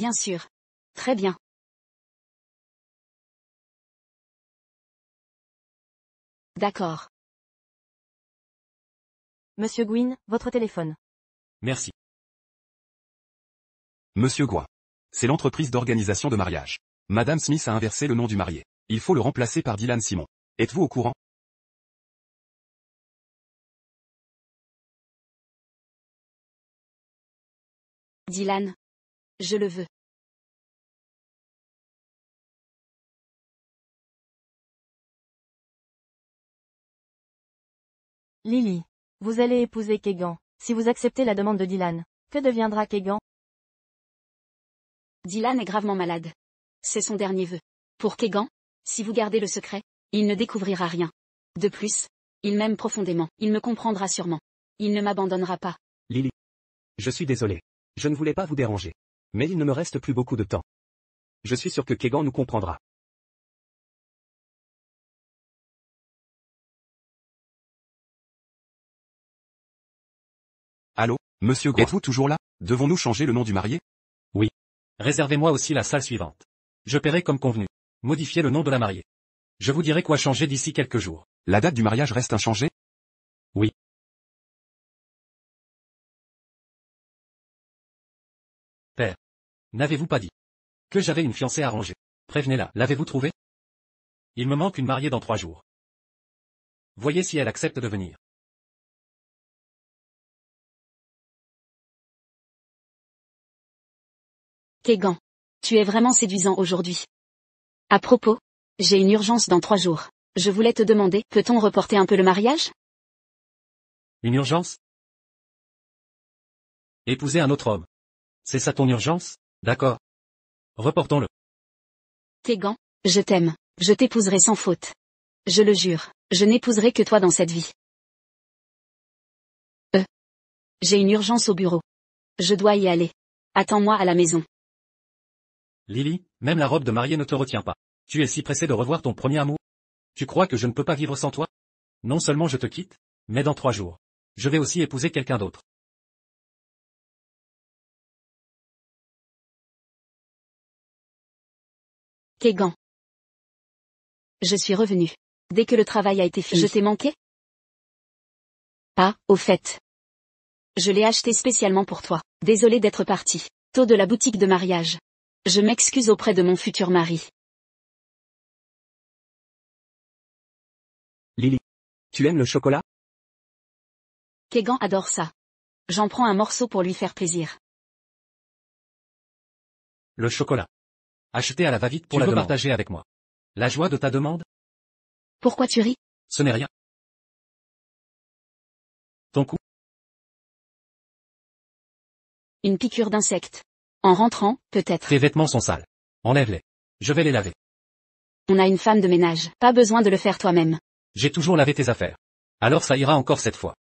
Bien sûr. Très bien. D'accord. Monsieur Gwyn, votre téléphone. Merci. Monsieur Gouin. C'est l'entreprise d'organisation de mariage. Madame Smith a inversé le nom du marié. Il faut le remplacer par Dylan Simon. Êtes-vous au courant? Dylan. Je le veux. Lily. Vous allez épouser Kegan. Si vous acceptez la demande de Dylan, que deviendra Kegan? Dylan est gravement malade. C'est son dernier vœu. Pour Kegan, si vous gardez le secret, il ne découvrira rien. De plus, il m'aime profondément. Il me comprendra sûrement. Il ne m'abandonnera pas. Lily. Je suis désolé. Je ne voulais pas vous déranger. Mais il ne me reste plus beaucoup de temps. Je suis sûr que Kegan nous comprendra. Allô, monsieur Gouin. Êtes-vous toujours là? Devons-nous changer le nom du marié? Oui. Réservez-moi aussi la salle suivante. Je paierai comme convenu. Modifiez le nom de la mariée. Je vous dirai quoi changer d'ici quelques jours. La date du mariage reste inchangée? Oui. Père. N'avez-vous pas dit que j'avais une fiancée arrangée? Prévenez-la. L'avez-vous trouvée? Il me manque une mariée dans 3 jours. Voyez si elle accepte de venir. Kegan. Tu es vraiment séduisant aujourd'hui. À propos, j'ai une urgence dans 3 jours. Je voulais te demander, peut-on reporter un peu le mariage? Une urgence? Épouser un autre homme. C'est ça ton urgence? D'accord. Reportons-le. Kegan, je t'aime. Je t'épouserai sans faute. Je le jure, je n'épouserai que toi dans cette vie. J'ai une urgence au bureau. Je dois y aller. Attends-moi à la maison. Lily, même la robe de mariée ne te retient pas. Tu es si pressée de revoir ton premier amour? Tu crois que je ne peux pas vivre sans toi? Non seulement je te quitte, mais dans 3 jours, je vais aussi épouser quelqu'un d'autre. Kegan. Je suis revenu. Dès que le travail a été fini. Je t'ai manqué? Ah, au fait. Je l'ai acheté spécialement pour toi. Désolé d'être parti tôt de la boutique de mariage. Je m'excuse auprès de mon futur mari. Lily. Tu aimes le chocolat? Kegan adore ça. J'en prends un morceau pour lui faire plaisir. Le chocolat. Acheté à la va-vite pour Tu la veux demande. Partager avec moi. La joie de ta demande? Pourquoi tu ris? Ce n'est rien. Ton cou? Une piqûre d'insecte. En rentrant, peut-être. Tes vêtements sont sales. Enlève-les. Je vais les laver. On a une femme de ménage. Pas besoin de le faire toi-même. J'ai toujours lavé tes affaires. Alors ça ira encore cette fois.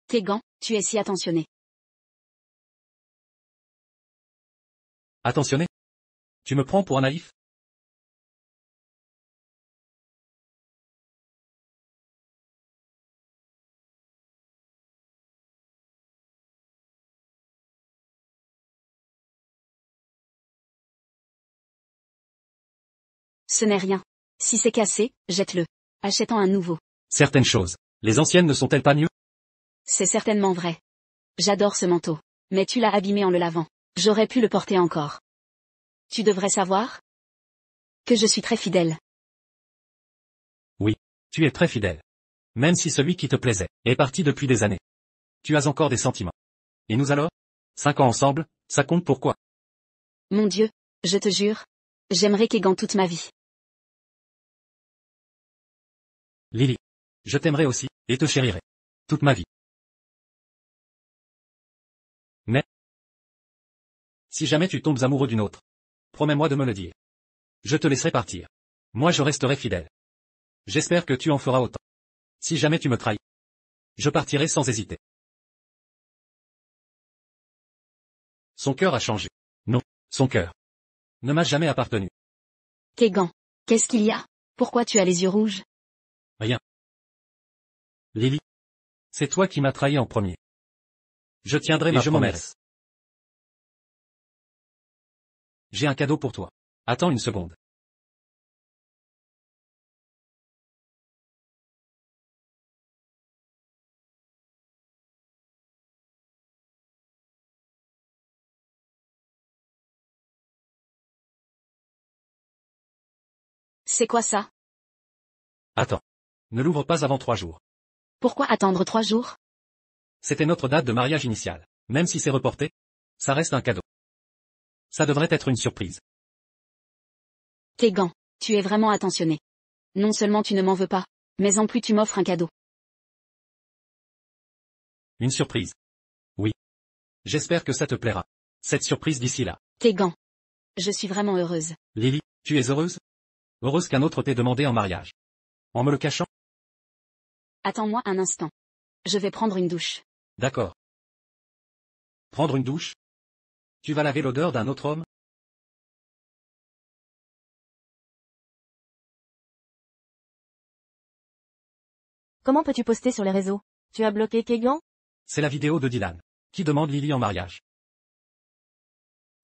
Kegan, tu es si attentionné. Attentionné? Tu me prends pour un naïf? Ce n'est rien. Si c'est cassé, jette-le. Achète-en un nouveau. Certaines choses. Les anciennes ne sont-elles pas mieux? C'est certainement vrai. J'adore ce manteau. Mais tu l'as abîmé en le lavant. J'aurais pu le porter encore. Tu devrais savoir que je suis très fidèle. Oui. Tu es très fidèle. Même si celui qui te plaisait est parti depuis des années. Tu as encore des sentiments. Et nous alors? 5 ans ensemble, ça compte pourquoi? Mon Dieu, je te jure. J'aimerais Kegan toute ma vie. Lily. Je t'aimerai aussi, et te chérirai. Toute ma vie. Mais, si jamais tu tombes amoureux d'une autre, promets-moi de me le dire. Je te laisserai partir. Moi je resterai fidèle. J'espère que tu en feras autant. Si jamais tu me trahis, je partirai sans hésiter. Son cœur a changé. Non, son cœur ne m'a jamais appartenu. Kegan, qu'est-ce qu'il y a? Pourquoi tu as les yeux rouges? Rien. Lily. C'est toi qui m'as trahi en premier. Je tiendrai ma promesse. J'ai un cadeau pour toi. Attends une seconde. C'est quoi ça? Attends. Ne l'ouvre pas avant 3 jours. Pourquoi attendre 3 jours? C'était notre date de mariage initiale. Même si c'est reporté, ça reste un cadeau. Ça devrait être une surprise. Kegan, tu es vraiment attentionné. Non seulement tu ne m'en veux pas, mais en plus tu m'offres un cadeau. Une surprise. Oui. J'espère que ça te plaira. Cette surprise d'ici là. Kegan. Je suis vraiment heureuse. Lily, tu es heureuse? Heureuse qu'un autre t'ait demandé en mariage. En me le cachant? Attends-moi un instant. Je vais prendre une douche. D'accord. Prendre une douche? Tu vas laver l'odeur d'un autre homme? Comment peux-tu poster sur les réseaux? Tu as bloqué Kegan? C'est la vidéo de Dylan, qui demande Lily en mariage.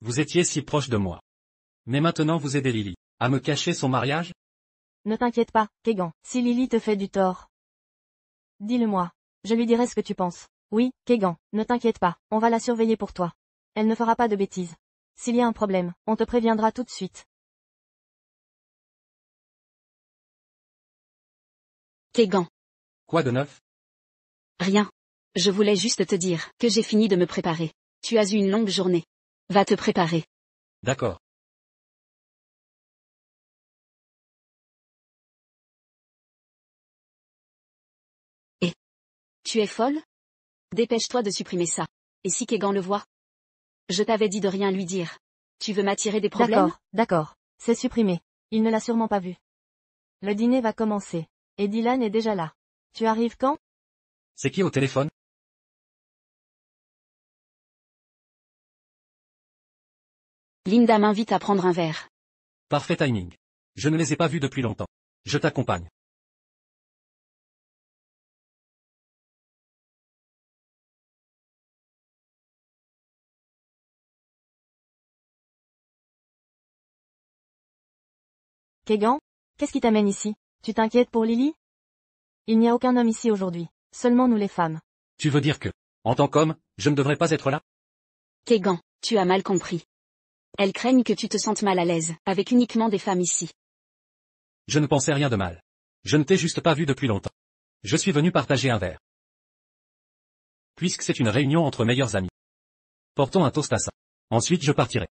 Vous étiez si proche de moi. Mais maintenant vous aidez Lily à me cacher son mariage? Ne t'inquiète pas, Kegan, si Lily te fait du tort. Dis-le-moi. Je lui dirai ce que tu penses. Oui, Kegan, ne t'inquiète pas, on va la surveiller pour toi. Elle ne fera pas de bêtises. S'il y a un problème, on te préviendra tout de suite. Kegan. Quoi de neuf? Rien. Je voulais juste te dire que j'ai fini de me préparer. Tu as eu une longue journée. Va te préparer. D'accord. Tu es folle? Dépêche-toi de supprimer ça. Et si Kegan le voit? Je t'avais dit de rien lui dire. Tu veux m'attirer des problèmes? D'accord. C'est supprimé. Il ne l'a sûrement pas vu. Le dîner va commencer. Et Dylan est déjà là. Tu arrives quand? C'est qui au téléphone? Linda m'invite à prendre un verre. Parfait timing. Je ne les ai pas vus depuis longtemps. Je t'accompagne. Kegan? Qu'est-ce qui t'amène ici? Tu t'inquiètes pour Lily? Il n'y a aucun homme ici aujourd'hui. Seulement nous les femmes. Tu veux dire que, en tant qu'homme, je ne devrais pas être là? Kegan, tu as mal compris. Elles craignent que tu te sentes mal à l'aise, avec uniquement des femmes ici. Je ne pensais rien de mal. Je ne t'ai juste pas vu depuis longtemps. Je suis venu partager un verre. Puisque c'est une réunion entre meilleurs amis. Portons un toast à ça. Ensuite je partirai.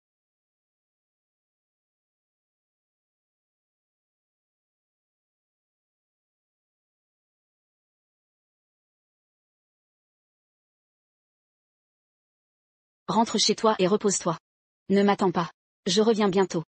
Rentre chez toi et repose-toi. Ne m'attends pas. Je reviens bientôt.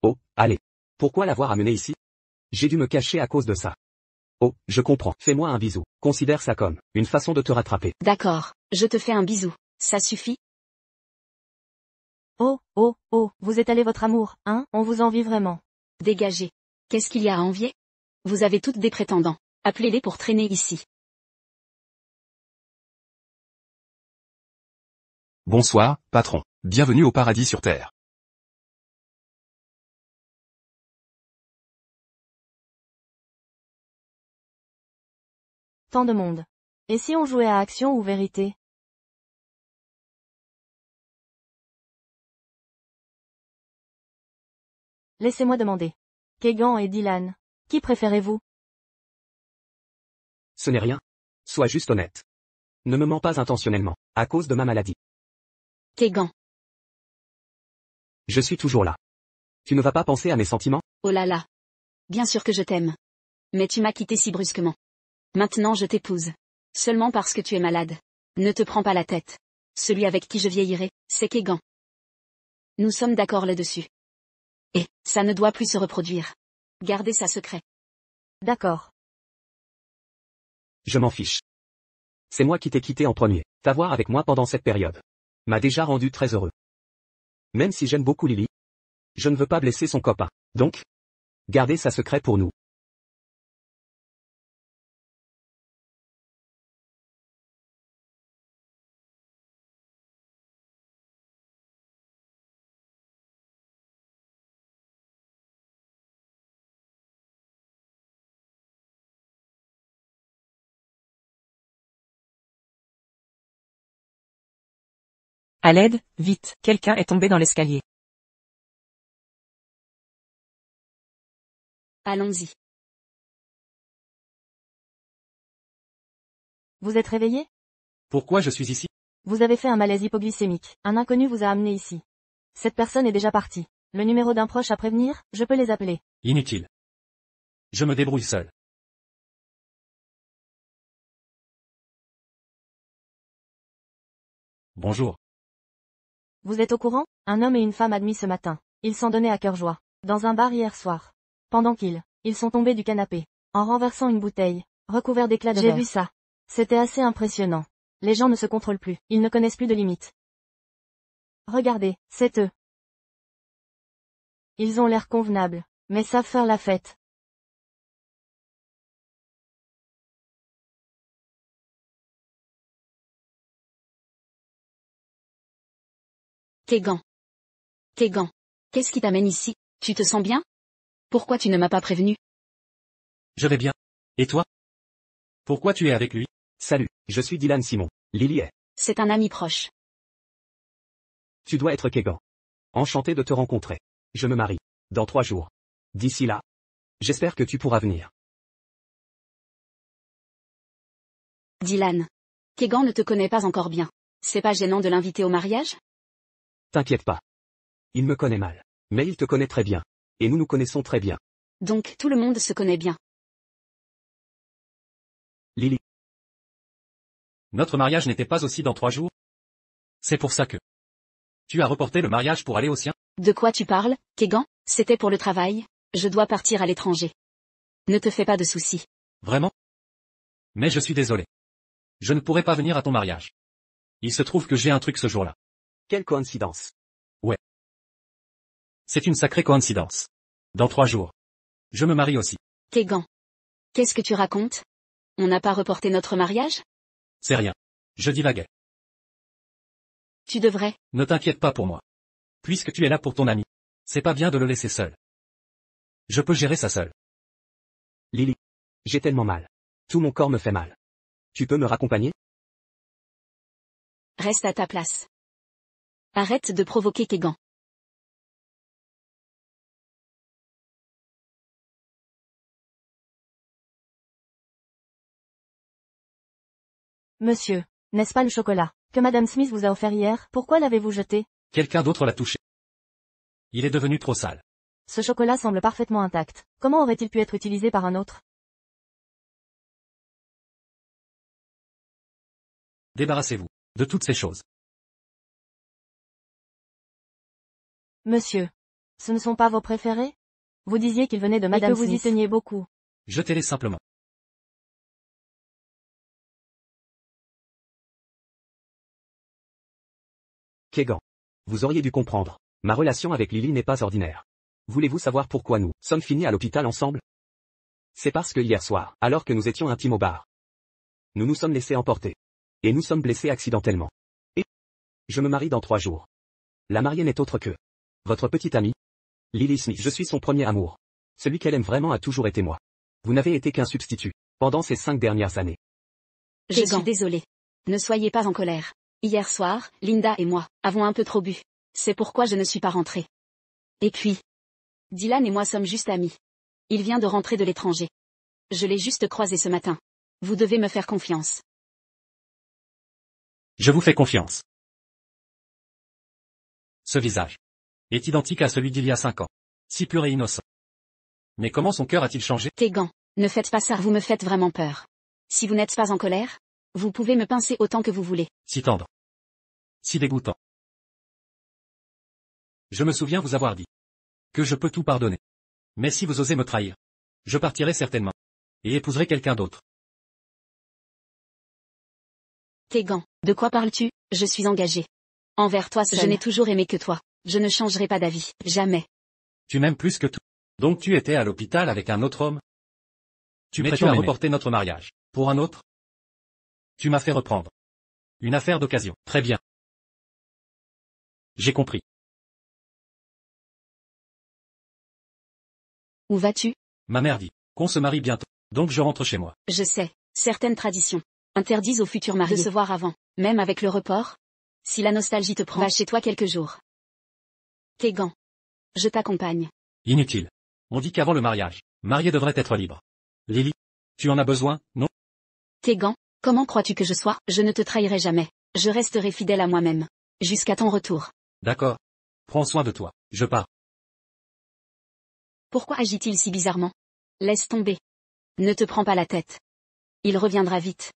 Oh, allez. Pourquoi l'avoir amené ici? J'ai dû me cacher à cause de ça. Oh, je comprends. Fais-moi un bisou. Considère ça comme une façon de te rattraper. D'accord, je te fais un bisou. Ça suffit? Oh, vous étalez votre amour, hein? On vous envie vraiment. Dégagez. Qu'est-ce qu'il y a à envier? Vous avez toutes des prétendants. Appelez-les pour traîner ici. Bonsoir, patron. Bienvenue au paradis sur Terre. Tant de monde. Et si on jouait à action ou vérité? Laissez-moi demander. Kegan et Dylan. Qui préférez-vous? Ce n'est rien. Sois juste honnête. Ne me mens pas intentionnellement, à cause de ma maladie. Kegan. Je suis toujours là. Tu ne vas pas penser à mes sentiments? Oh là là. Bien sûr que je t'aime. Mais tu m'as quitté si brusquement. Maintenant je t'épouse. Seulement parce que tu es malade. Ne te prends pas la tête. Celui avec qui je vieillirai, c'est Kegan. Nous sommes d'accord là-dessus. Et, ça ne doit plus se reproduire. Gardez ça secret. D'accord. Je m'en fiche. C'est moi qui t'ai quitté en premier. T'avoir avec moi pendant cette période m'a déjà rendu très heureux. Même si j'aime beaucoup Lily, je ne veux pas blesser son copain. Donc, gardez ça secret pour nous. À l'aide, vite, quelqu'un est tombé dans l'escalier. Allons-y. Vous êtes réveillé? Pourquoi je suis ici? Vous avez fait un malaise hypoglycémique. Un inconnu vous a amené ici. Cette personne est déjà partie. Le numéro d'un proche à prévenir, je peux les appeler. Inutile. Je me débrouille seul. Bonjour. Vous êtes au courant? Un homme et une femme admis ce matin. Ils s'en donnaient à cœur joie. Dans un bar hier soir. Pendant ils sont tombés du canapé. En renversant une bouteille. Recouvert d'éclats de verre. J'ai vu ça. C'était assez impressionnant. Les gens ne se contrôlent plus. Ils ne connaissent plus de limites. Regardez, c'est eux. Ils ont l'air convenables. Mais savent faire la fête. Kegan. Kegan. Qu'est-ce qui t'amène ici? Tu te sens bien? Pourquoi tu ne m'as pas prévenu? Je vais bien. Et toi? Pourquoi tu es avec lui? Salut, je suis Dylan Simon. Lily est. C'est un ami proche. Tu dois être Kegan. Enchanté de te rencontrer. Je me marie. Dans 3 jours. D'ici là, j'espère que tu pourras venir. Dylan. Kegan ne te connaît pas encore bien. C'est pas gênant de l'inviter au mariage? T'inquiète pas. Il me connaît mal. Mais il te connaît très bien. Et nous nous connaissons très bien. Donc tout le monde se connaît bien. Lily. Notre mariage n'était pas aussi dans 3 jours? C'est pour ça que... Tu as reporté le mariage pour aller au sien? De quoi tu parles, Kegan? C'était pour le travail. Je dois partir à l'étranger. Ne te fais pas de soucis. Vraiment? Mais je suis désolé. Je ne pourrai pas venir à ton mariage. Il se trouve que j'ai un truc ce jour-là. Quelle coïncidence. C'est une sacrée coïncidence. Dans 3 jours. Je me marie aussi. Kegan. Qu'est-ce que tu racontes? On n'a pas reporté notre mariage? C'est rien. Je divaguais. Tu devrais. Ne t'inquiète pas pour moi. Puisque tu es là pour ton ami. C'est pas bien de le laisser seul. Je peux gérer ça seul. Lily. J'ai tellement mal. Tout mon corps me fait mal. Tu peux me raccompagner? Reste à ta place. Arrête de provoquer Kegan. Monsieur, n'est-ce pas le chocolat que Madame Smith vous a offert hier? Pourquoi l'avez-vous jeté? Quelqu'un d'autre l'a touché. Il est devenu trop sale. Ce chocolat semble parfaitement intact. Comment aurait-il pu être utilisé par un autre? Débarrassez-vous de toutes ces choses. Monsieur, ce ne sont pas vos préférés? Vous disiez qu'ils venaient de Madame Smith. Et que vous y teniez beaucoup. Jetez-les simplement. Kegan. Vous auriez dû comprendre. Ma relation avec Lily n'est pas ordinaire. Voulez-vous savoir pourquoi nous sommes finis à l'hôpital ensemble? C'est parce que hier soir, alors que nous étions intimes au bar, nous nous sommes laissés emporter. Et nous sommes blessés accidentellement. Et je me marie dans 3 jours. La mariée n'est autre que votre petite amie, Lily Smith. Je suis son premier amour. Celui qu'elle aime vraiment a toujours été moi. Vous n'avez été qu'un substitut pendant ces 5 dernières années. Je suis désolée. Ne soyez pas en colère. Hier soir, Linda et moi avons un peu trop bu. C'est pourquoi je ne suis pas rentrée. Et puis, Dylan et moi sommes juste amis. Il vient de rentrer de l'étranger. Je l'ai juste croisé ce matin. Vous devez me faire confiance. Je vous fais confiance. Ce visage est identique à celui d'il y a 5 ans. Si pur et innocent. Mais comment son cœur a-t-il changé? Kegan, ne faites pas ça, vous me faites vraiment peur. Si vous n'êtes pas en colère, vous pouvez me pincer autant que vous voulez. Si tendre. Si dégoûtant. Je me souviens vous avoir dit que je peux tout pardonner. Mais si vous osez me trahir, je partirai certainement. Et épouserai quelqu'un d'autre. Kegan, de quoi parles-tu? Je suis engagée. Envers toi seul. Je n'ai toujours aimé que toi. Je ne changerai pas d'avis. Jamais. Tu m'aimes plus que tout. Donc tu étais à l'hôpital avec un autre homme? Mais tu as reporté notre mariage. Pour un autre? Tu m'as fait reprendre. Une affaire d'occasion. Très bien. J'ai compris. Où vas-tu? Ma mère dit qu'on se marie bientôt. Donc je rentre chez moi. Je sais, certaines traditions interdisent aux futurs mariés de se voir avant, même avec le report. Si la nostalgie te prend, va chez toi quelques jours. Kegan. Je t'accompagne. Inutile. On dit qu'avant le mariage, marié devrait être libre. Lily, tu en as besoin, non? Kegan, comment crois-tu que je sois? Je ne te trahirai jamais. Je resterai fidèle à moi-même. Jusqu'à ton retour. D'accord. Prends soin de toi. Je pars. Pourquoi agit-il si bizarrement? Laisse tomber. Ne te prends pas la tête. Il reviendra vite.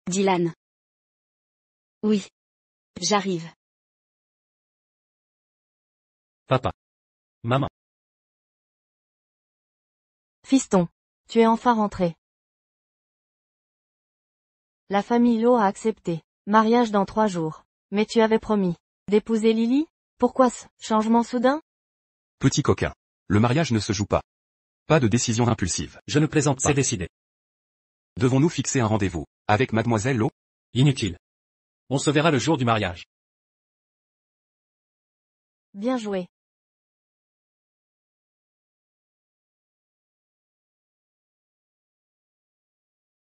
Dylan. Oui. J'arrive. Papa. Maman. Fiston. Tu es enfin rentré. La famille Lo a accepté. Mariage dans 3 jours. Mais tu avais promis d'épouser Lily? Pourquoi ce changement soudain? Petit coquin. Le mariage ne se joue pas. Pas de décision impulsive. Je ne plaisante pas. C'est décidé. Devons-nous fixer un rendez-vous avec Mademoiselle Lo? Inutile. On se verra le jour du mariage. Bien joué.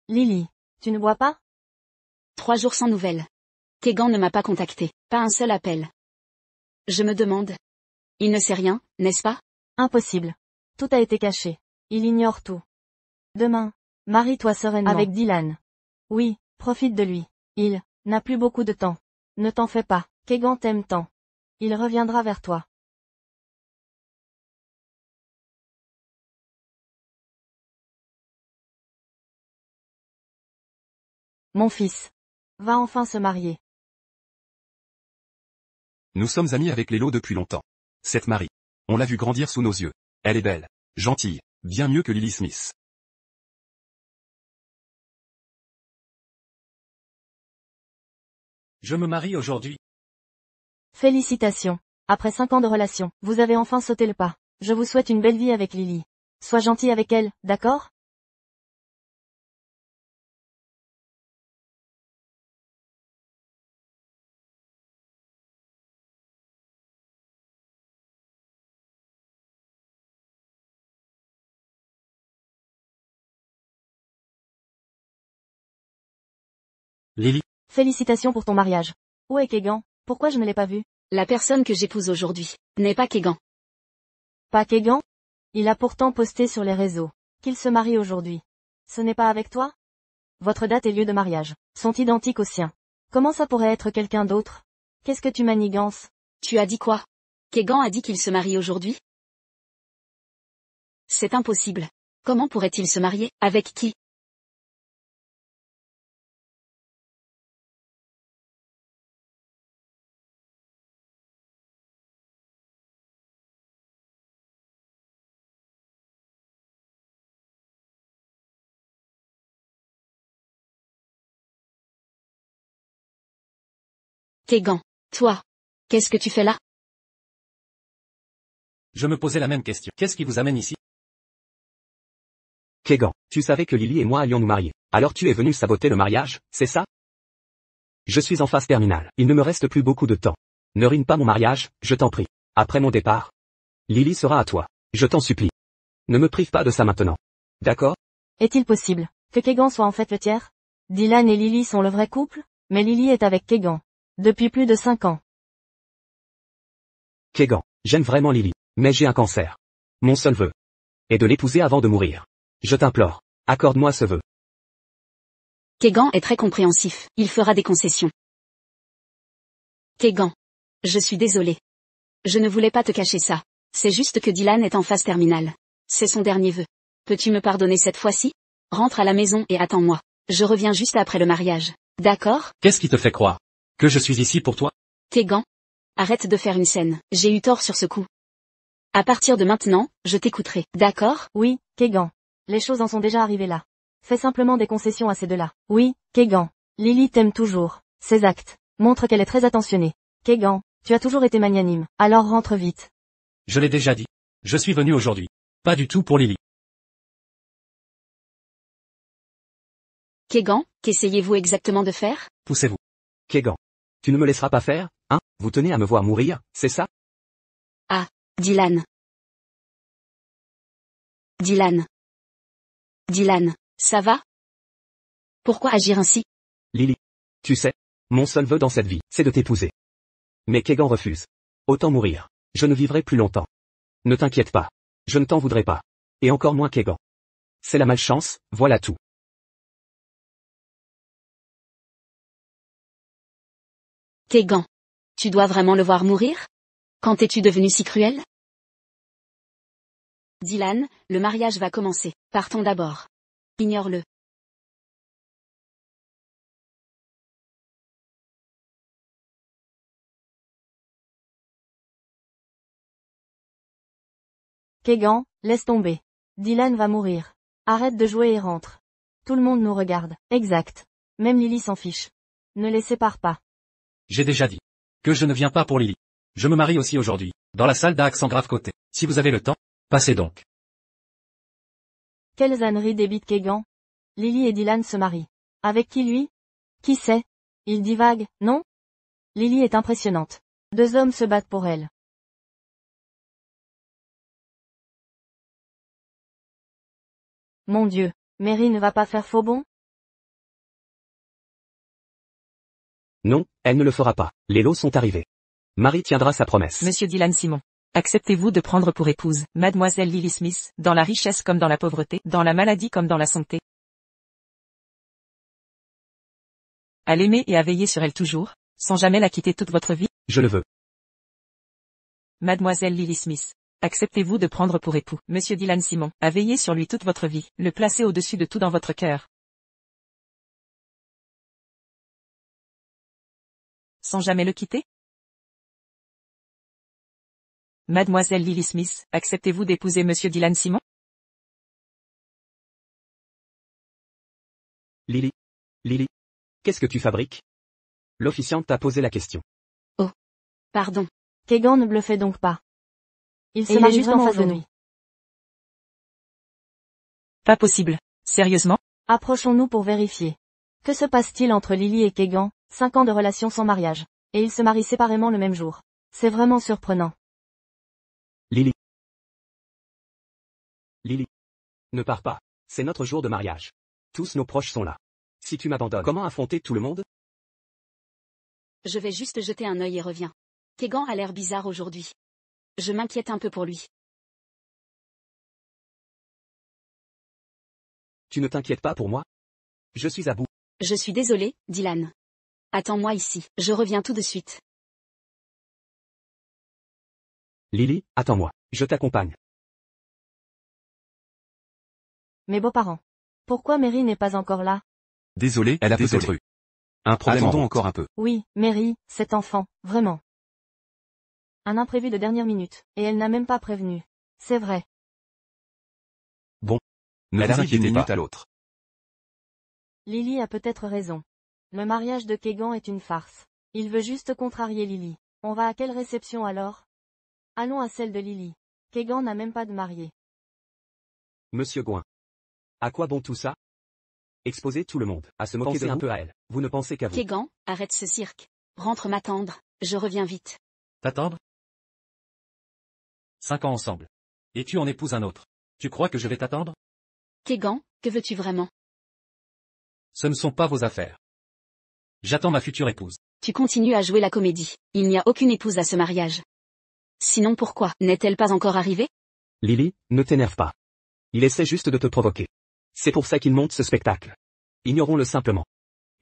Lily, tu ne bois pas? 3 jours sans nouvelles. Kegan ne m'a pas contacté. Pas un seul appel. Je me demande. Il ne sait rien, n'est-ce pas? Impossible. Tout a été caché. Il ignore tout. Demain, marie-toi sereinement avec Dylan. Oui, profite de lui. Il n'a plus beaucoup de temps. Ne t'en fais pas, Kegan t'aime tant. Il reviendra vers toi. Mon fils va enfin se marier. Nous sommes amis avec les Lo depuis longtemps. Cette Marie. On l'a vue grandir sous nos yeux. Elle est belle, gentille, bien mieux que Lily Smith. Je me marie aujourd'hui. Félicitations. Après 5 ans de relation, vous avez enfin sauté le pas. Je vous souhaite une belle vie avec Lily. Sois gentil avec elle, d'accord? Lily. Félicitations pour ton mariage. Où est Kegan? Pourquoi je ne l'ai pas vu? La personne que j'épouse aujourd'hui n'est pas Kegan. Pas Kegan? Il a pourtant posté sur les réseaux qu'il se marie aujourd'hui. Ce n'est pas avec toi? Votre date et lieu de mariage sont identiques aux siens. Comment ça pourrait être quelqu'un d'autre? Qu'est-ce que tu manigances? Tu as dit quoi? Kegan a dit qu'il se marie aujourd'hui? C'est impossible. Comment pourrait-il se marier? Avec qui? Kegan, toi. Qu'est-ce que tu fais là? Je me posais la même question. Qu'est-ce qui vous amène ici? Kegan, tu savais que Lily et moi allions nous marier. Alors tu es venu saboter le mariage, c'est ça? Je suis en phase terminale. Il ne me reste plus beaucoup de temps. Ne ruine pas mon mariage, je t'en prie. Après mon départ, Lily sera à toi. Je t'en supplie. Ne me prive pas de ça maintenant. D'accord? Est-il possible que Kegan soit en fait le tiers? Dylan et Lily sont le vrai couple, mais Lily est avec Kegan depuis plus de 5 ans. Kegan, j'aime vraiment Lily, mais j'ai un cancer. Mon seul vœu est de l'épouser avant de mourir. Je t'implore, accorde-moi ce vœu. Kegan est très compréhensif. Il fera des concessions. Kegan. Je suis désolée. Je ne voulais pas te cacher ça. C'est juste que Dylan est en phase terminale. C'est son dernier vœu. Peux-tu me pardonner cette fois-ci? Rentre à la maison et attends-moi. Je reviens juste après le mariage. D'accord? Qu'est-ce qui te fait croire que je suis ici pour toi? Kegan. Arrête de faire une scène. J'ai eu tort sur ce coup. À partir de maintenant, je t'écouterai. D'accord? Oui, Kegan. Les choses en sont déjà arrivées là. Fais simplement des concessions à ces deux-là. Oui, Kegan. Lily t'aime toujours. Ses actes montrent qu'elle est très attentionnée. Kegan, tu as toujours été magnanime. Alors rentre vite. Je l'ai déjà dit. Je suis venu aujourd'hui. Pas du tout pour Lily. Kegan, qu'essayez-vous exactement de faire? Poussez-vous. Kegan. Tu ne me laisseras pas faire, hein? Vous tenez à me voir mourir, c'est ça? Dylan. Dylan. Dylan, ça va? Pourquoi agir ainsi? Lily. Tu sais, mon seul vœu dans cette vie, c'est de t'épouser. Mais Kegan refuse. Autant mourir. Je ne vivrai plus longtemps. Ne t'inquiète pas. Je ne t'en voudrais pas. Et encore moins Kegan. C'est la malchance, voilà tout. Kegan. Tu dois vraiment le voir mourir? Quand es-tu devenu si cruel? Dylan, le mariage va commencer. Partons d'abord. Ignore-le. Kegan, laisse tomber. Dylan va mourir. Arrête de jouer et rentre. Tout le monde nous regarde. Exact. Même Lily s'en fiche. Ne les sépare pas. J'ai déjà dit. Que je ne viens pas pour Lily. Je me marie aussi aujourd'hui. Dans la salle d'accent grave côté. Si vous avez le temps, passez donc. Quelles âneries débite Kegan. Lily et Dylan se marient. Avec qui lui? Qui sait? Il divague, non? Lily est impressionnante. Deux hommes se battent pour elle. Mon Dieu, Mary ne va pas faire faux bond? Non, elle ne le fera pas. Les lots sont arrivés. Marie tiendra sa promesse. Monsieur Dylan Simon. Acceptez-vous de prendre pour épouse Mademoiselle Lily Smith, dans la richesse comme dans la pauvreté, dans la maladie comme dans la santé? À l'aimer et à veiller sur elle toujours, sans jamais la quitter toute votre vie? Je le veux. Mademoiselle Lily Smith. Acceptez-vous de prendre pour époux Monsieur Dylan Simon, à veiller sur lui toute votre vie, le placer au-dessus de tout dans votre cœur? Sans jamais le quitter? Mademoiselle Lily Smith, acceptez-vous d'épouser Monsieur Dylan Simon? Lily. Lily. Qu'est-ce que tu fabriques? L'officiante t'a posé la question. Pardon. Kegan ne bluffait donc pas. Il se il est marie juste vraiment en face de aujourd'hui. Pas possible. Sérieusement? Approchons-nous pour vérifier. Que se passe-t-il entre Lily et Kegan? 5 ans de relation sans mariage. Et ils se marient séparément le même jour. C'est vraiment surprenant. Lily. Lily. Ne pars pas. C'est notre jour de mariage. Tous nos proches sont là. Si tu m'abandonnes, comment affronter tout le monde? Je vais juste jeter un œil et reviens. Kegan a l'air bizarre aujourd'hui. Je m'inquiète un peu pour lui. Tu ne t'inquiètes pas pour moi? Je suis à bout. Je suis désolé, Dylan. Attends-moi ici, je reviens tout de suite. Lily, attends-moi. Je t'accompagne. Mes beaux-parents. Pourquoi Mary n'est pas encore là? Désolé, elle a peut-être eu un problème. Attendons encore un peu. Oui, Mary, cet enfant, vraiment. Un imprévu de dernière minute, et elle n'a même pas prévenu. C'est vrai. Ne Elle vous arrive d'une inquiétez minute pas. à l'autre. Lily a peut-être raison. Le mariage de Kegan est une farce. Il veut juste contrarier Lily. On va à quelle réception alors? Allons à celle de Lily. Kegan n'a même pas de mariée. Monsieur Gouin. À quoi bon tout ça? Exposer tout le monde, à se moquer de un peu à elle. Vous ne pensez qu'à vous. Kegan, arrête ce cirque. Rentre m'attendre, je reviens vite. T'attendre? 5 ans ensemble. Et tu en épouses un autre. Tu crois que je vais t'attendre? Kegan, que veux-tu vraiment? Ce ne sont pas vos affaires. J'attends ma future épouse. Tu continues à jouer la comédie. Il n'y a aucune épouse à ce mariage. Sinon pourquoi n'est-elle pas encore arrivée? Lily, ne t'énerve pas. Il essaie juste de te provoquer. C'est pour ça qu'il monte ce spectacle. Ignorons-le simplement.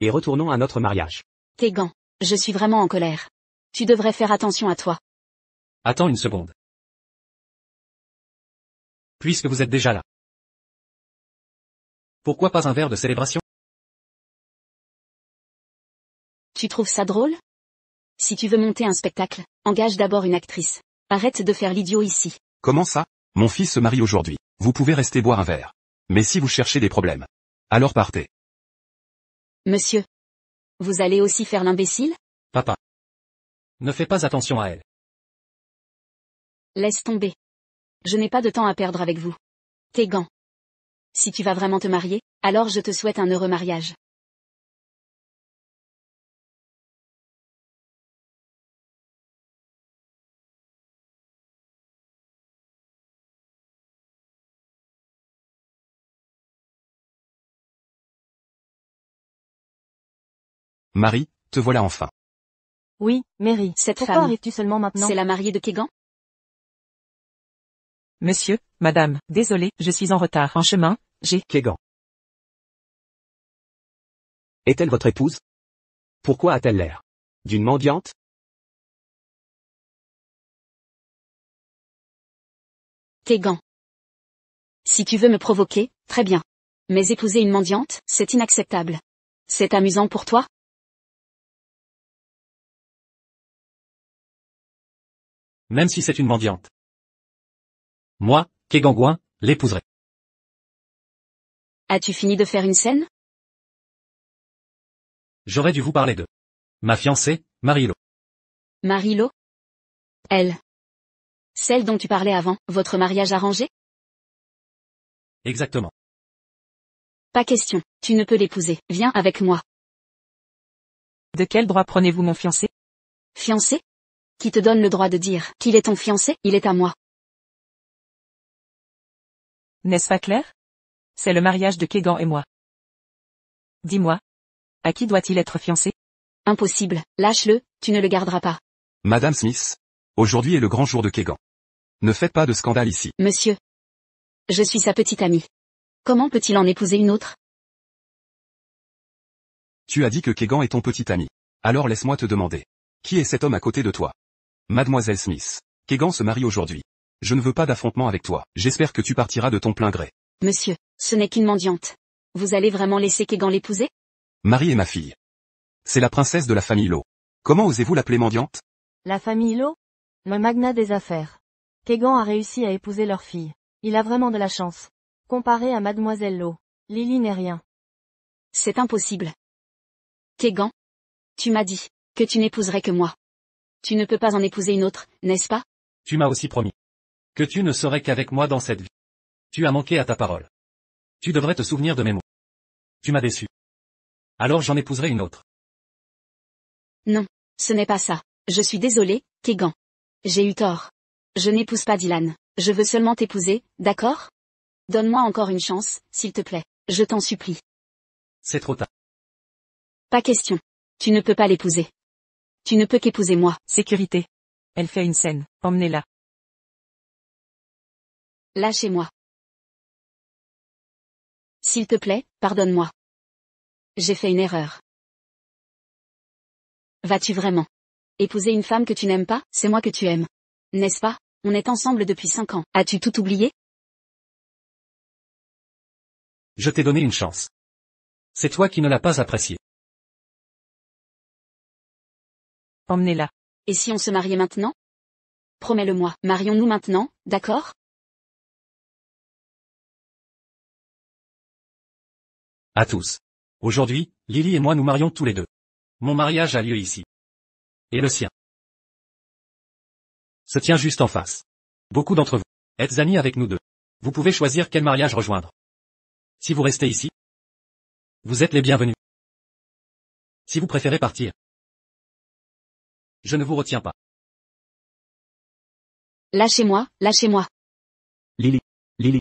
Et retournons à notre mariage. Kegan, je suis vraiment en colère. Tu devrais faire attention à toi. Attends une seconde. Puisque vous êtes déjà là. Pourquoi pas un verre de célébration? Tu trouves ça drôle? Si tu veux monter un spectacle, engage d'abord une actrice. Arrête de faire l'idiot ici. Comment ça? Mon fils se marie aujourd'hui. Vous pouvez rester boire un verre. Mais si vous cherchez des problèmes, Alors partez. Monsieur. Vous allez aussi faire l'imbécile? Papa. Ne fais pas attention à elle. Laisse tomber. Je n'ai pas de temps à perdre avec vous. Kegan. Si tu vas vraiment te marier, alors je te souhaite un heureux mariage. Marie, te voilà enfin. Oui, Mary. Cette Pourquoi femme, arrives-tu seulement maintenant? c'est la mariée de Kegan? Monsieur, madame, désolé, je suis en retard. En chemin, j'ai... Kegan. Est-elle votre épouse? Pourquoi a-t-elle l'air d'une mendiante? Kegan. Si tu veux me provoquer, très bien. Mais épouser une mendiante, c'est inacceptable. C'est amusant pour toi? Même si c'est une mendiante. Moi, Kegangouin, l'épouserai. As-tu fini de faire une scène? J'aurais dû vous parler de ma fiancée, Marie-Lo. Marie-Lo? Elle. Celle dont tu parlais avant, votre mariage arrangé? Exactement. Pas question, tu ne peux l'épouser, viens avec moi. De quel droit prenez-vous mon fiancé? Fiancé? Qui te donne le droit de dire qu'il est ton fiancé? Il est à moi. N'est-ce pas clair? C'est le mariage de Kegan et moi. Dis-moi. À qui doit-il être fiancé? Impossible, lâche-le, tu ne le garderas pas. Madame Smith. Aujourd'hui est le grand jour de Kegan. Ne faites pas de scandale ici. Monsieur. Je suis sa petite amie. Comment peut-il en épouser une autre? Tu as dit que Kegan est ton petit ami. Alors laisse-moi te demander. Qui est cet homme à côté de toi? Mademoiselle Smith. Kegan se marie aujourd'hui. Je ne veux pas d'affrontement avec toi. J'espère que tu partiras de ton plein gré. Monsieur, ce n'est qu'une mendiante. Vous allez vraiment laisser Kegan l'épouser? Marie est ma fille. C'est la princesse de la famille Lo. Comment osez-vous l'appeler mendiante? La famille Lo? Le magnat des affaires. Kegan a réussi à épouser leur fille. Il a vraiment de la chance. Comparé à Mademoiselle Lo, Lily n'est rien. C'est impossible. Kegan? Tu m'as dit que tu n'épouserais que moi. Tu ne peux pas en épouser une autre, n'est-ce pas? Tu m'as aussi promis que tu ne serais qu'avec moi dans cette vie. Tu as manqué à ta parole. Tu devrais te souvenir de mes mots. Tu m'as déçu. Alors j'en épouserai une autre. Non, ce n'est pas ça. Je suis désolée, Kegan. J'ai eu tort. Je n'épouse pas Dylan. Je veux seulement t'épouser, d'accord? Donne-moi encore une chance, s'il te plaît. Je t'en supplie. C'est trop tard. Pas question. Tu ne peux pas l'épouser. Tu ne peux qu'épouser moi. Sécurité. Elle fait une scène, emmenez-la. Lâchez-moi. S'il te plaît, pardonne-moi. J'ai fait une erreur. Vas-tu vraiment épouser une femme que tu n'aimes pas? C'est moi que tu aimes. N'est-ce pas? On est ensemble depuis 5 ans. As-tu tout oublié? Je t'ai donné une chance. C'est toi qui ne l'as pas appréciée. Emmenez-la. Et si on se mariait maintenant? Promets-le-moi, marions-nous maintenant, d'accord? À tous. Aujourd'hui, Lily et moi nous marions tous les deux. Mon mariage a lieu ici. Et le sien se tient juste en face. Beaucoup d'entre vous êtes amis avec nous deux. Vous pouvez choisir quel mariage rejoindre. Si vous restez ici, vous êtes les bienvenus. Si vous préférez partir, je ne vous retiens pas. Lâchez-moi, lâchez-moi. Lily. Lily.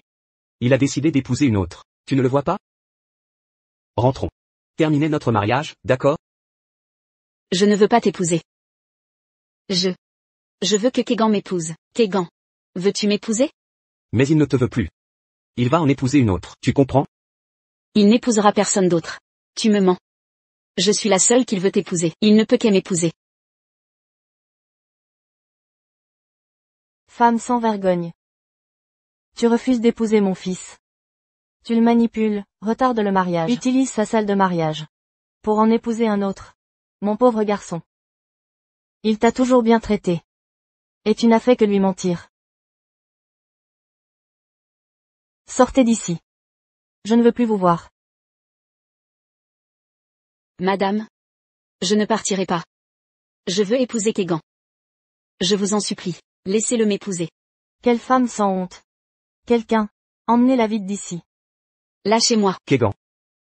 Il a décidé d'épouser une autre. Tu ne le vois pas? Rentrons. Terminez notre mariage, d'accord? Je ne veux pas t'épouser. Je veux que Kegan m'épouse. Kegan. Veux-tu m'épouser? Mais il ne te veut plus. Il va en épouser une autre, tu comprends? Il n'épousera personne d'autre. Tu me mens. Je suis la seule qu'il veut épouser. Il ne peut qu'aimer m'épouser. Femme sans vergogne. Tu refuses d'épouser mon fils. Tu le manipules, retarde le mariage. Utilise sa salle de mariage. Pour en épouser un autre. Mon pauvre garçon. Il t'a toujours bien traité. Et tu n'as fait que lui mentir. Sortez d'ici. Je ne veux plus vous voir. Madame. Je ne partirai pas. Je veux épouser Kegan. Je vous en supplie, laissez-le m'épouser. Quelle femme sans honte. Quelqu'un. Emmenez-la vite d'ici. Lâchez-moi. Kegan.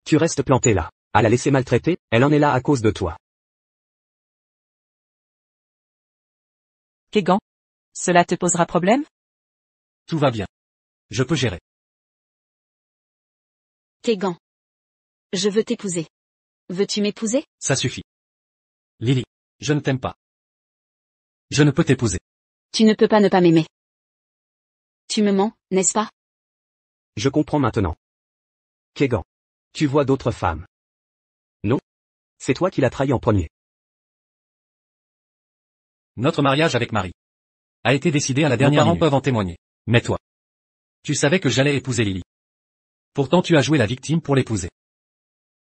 Tu restes planté là. À la laisser maltraiter, elle en est là à cause de toi. Kegan. Cela te posera problème? Tout va bien. Je peux gérer. Kegan. Je veux t'épouser. Veux-tu m'épouser? Ça suffit. Lily, je ne t'aime pas. Je ne peux t'épouser. Tu ne peux pas ne pas m'aimer. Tu me mens, n'est-ce pas? Je comprends maintenant. Kegan. Tu vois d'autres femmes. Non? C'est toi qui l'as trahi en premier. Notre mariage avec Marie a été décidé à la dernière pas en peuvent en témoigner. Mais toi. Tu savais que j'allais épouser Lily. Pourtant tu as joué la victime pour l'épouser.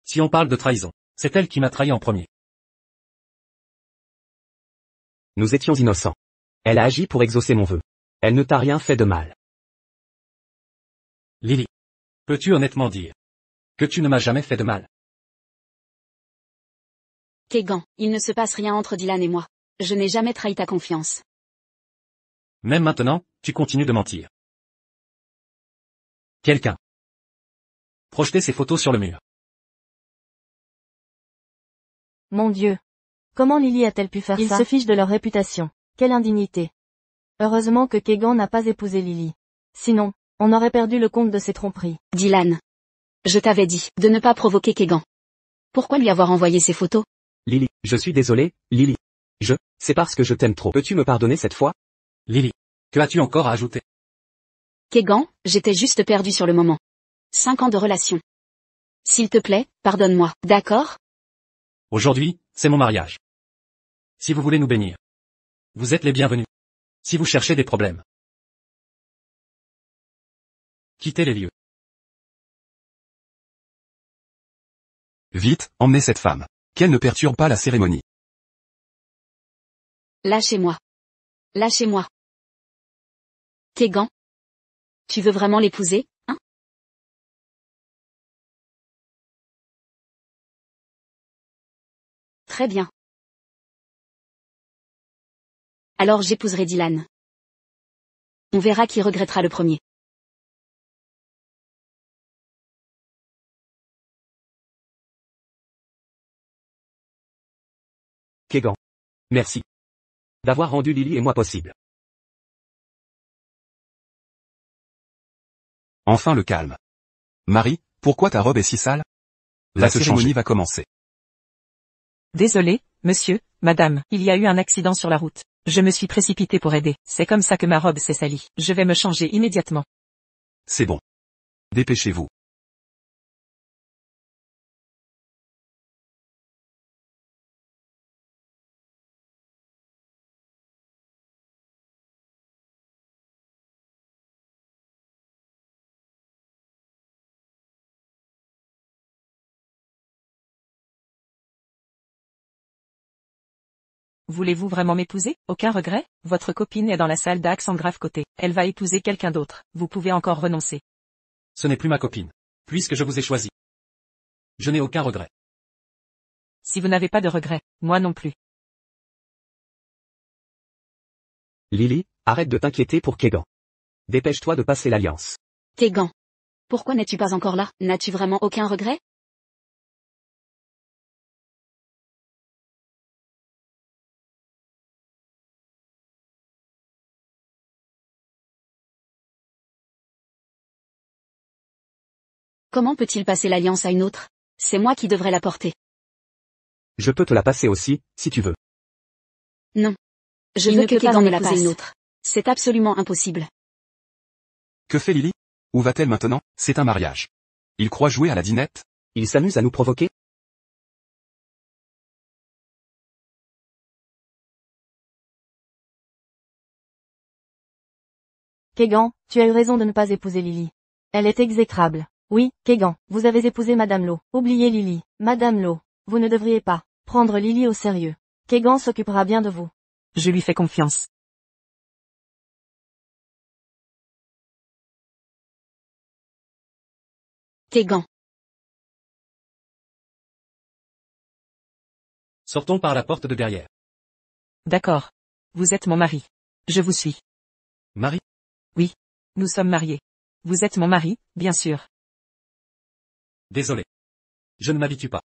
Si on parle de trahison, c'est elle qui m'a trahi en premier. Nous étions innocents. Elle a agi pour exaucer mon vœu. Elle ne t'a rien fait de mal. Lily. Peux-tu honnêtement dire que tu ne m'as jamais fait de mal? Kegan, il ne se passe rien entre Dylan et moi. Je n'ai jamais trahi ta confiance. Même maintenant, tu continues de mentir. Quelqu'un. Projeter ces photos sur le mur. Mon Dieu. Comment Lily a-t-elle pu faire ça? Ils se fichent de leur réputation. Quelle indignité. Heureusement que Kegan n'a pas épousé Lily. Sinon, on aurait perdu le compte de ses tromperies. Dylan. Je t'avais dit de ne pas provoquer Kegan. Pourquoi lui avoir envoyé ces photos? Lily, je suis désolé, Lily. C'est parce que je t'aime trop. Peux-tu me pardonner cette fois? Lily. Que as-tu encore à ajouter? Kegan, j'étais juste perdu sur le moment. 5 ans de relation. S'il te plaît, pardonne-moi, d'accord? Aujourd'hui, c'est mon mariage. Si vous voulez nous bénir, vous êtes les bienvenus. Si vous cherchez des problèmes, quittez les lieux. Vite, emmenez cette femme. Qu'elle ne perturbe pas la cérémonie. Lâchez-moi. Lâchez-moi. Kegan. Tu veux vraiment l'épouser, hein? Très bien. Alors j'épouserai Dylan. On verra qui regrettera le premier. Kegan. Merci. D'avoir rendu Lily et moi possible. Enfin le calme. Marie, pourquoi ta robe est si sale? La cérémonie va commencer. Désolé, monsieur, madame, il y a eu un accident sur la route. Je me suis précipité pour aider. C'est comme ça que ma robe s'est salie. Je vais me changer immédiatement. C'est bon. Dépêchez-vous. Voulez-vous vraiment m'épouser? Aucun regret? Votre copine est dans la salle d'Axe en grave côté. Elle va épouser quelqu'un d'autre. Vous pouvez encore renoncer. Ce n'est plus ma copine, puisque je vous ai choisi. Je n'ai aucun regret. Si vous n'avez pas de regret, moi non plus. Lily, arrête de t'inquiéter pour Kegan. Dépêche-toi de passer l'alliance. Kegan. Pourquoi n'es-tu pas encore là? N'as-tu vraiment aucun regret? Comment peut-il passer l'alliance à une autre? C'est moi qui devrais la porter. Je peux te la passer aussi, si tu veux. Non. Je veux que Kegan me la passe une autre. C'est absolument impossible. Que fait Lily? Où va-t-elle maintenant? C'est un mariage. Il croit jouer à la dinette? Il s'amuse à nous provoquer? Kegan, tu as eu raison de ne pas épouser Lily. Elle est exécrable. Oui, Kegan, vous avez épousé Madame Lo. Oubliez Lily. Madame Lo, vous ne devriez pas prendre Lily au sérieux. Kegan s'occupera bien de vous. Je lui fais confiance. Kegan. Sortons par la porte de derrière. D'accord. Vous êtes mon mari. Je vous suis. Marie? Nous sommes mariés. Vous êtes mon mari, bien sûr. Désolé. Je ne m'habitue pas.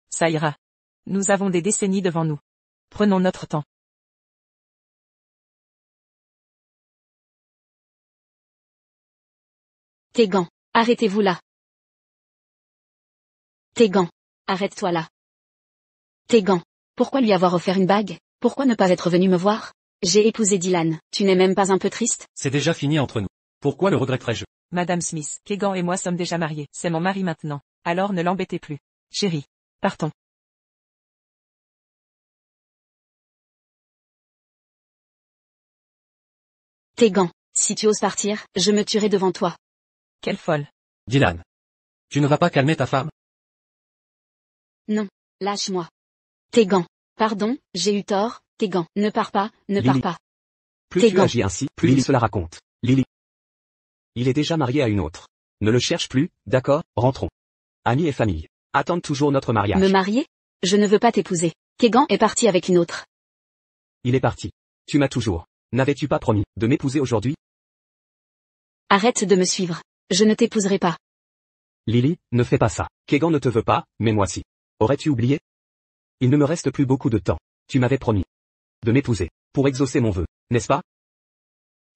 Ça ira. Nous avons des décennies devant nous. Prenons notre temps. Kegan, arrêtez-vous là. Kegan, arrête-toi là. Kegan, pourquoi lui avoir offert une bague? Pourquoi ne pas être venu me voir? J'ai épousé Dylan, tu n'es même pas un peu triste? C'est déjà fini entre nous. Pourquoi le regretterais-je? Madame Smith, Kegan et moi sommes déjà mariés. C'est mon mari maintenant. Alors ne l'embêtez plus. Chérie. Partons. Kegan, si tu oses partir, je me tuerai devant toi. Quelle folle. Dylan. Tu ne vas pas calmer ta femme? Non, lâche-moi. Kegan, pardon, j'ai eu tort, Kegan, ne pars pas, ne pars Lily. pas. Plus tu Kegan. agis ainsi, plus Lily se la raconte. Lily. Il est déjà marié à une autre. Ne le cherche plus, d'accord, rentrons. Amis et famille. Attendent toujours notre mariage. Me marier? Je ne veux pas t'épouser. Kegan est parti avec une autre. Il est parti. Tu m'as toujours. N'avais-tu pas promis de m'épouser aujourd'hui? Arrête de me suivre. Je ne t'épouserai pas. Lily, ne fais pas ça. Kegan ne te veut pas, mais moi si. Aurais-tu oublié? Il ne me reste plus beaucoup de temps. Tu m'avais promis de m'épouser, pour exaucer mon vœu, n'est-ce pas?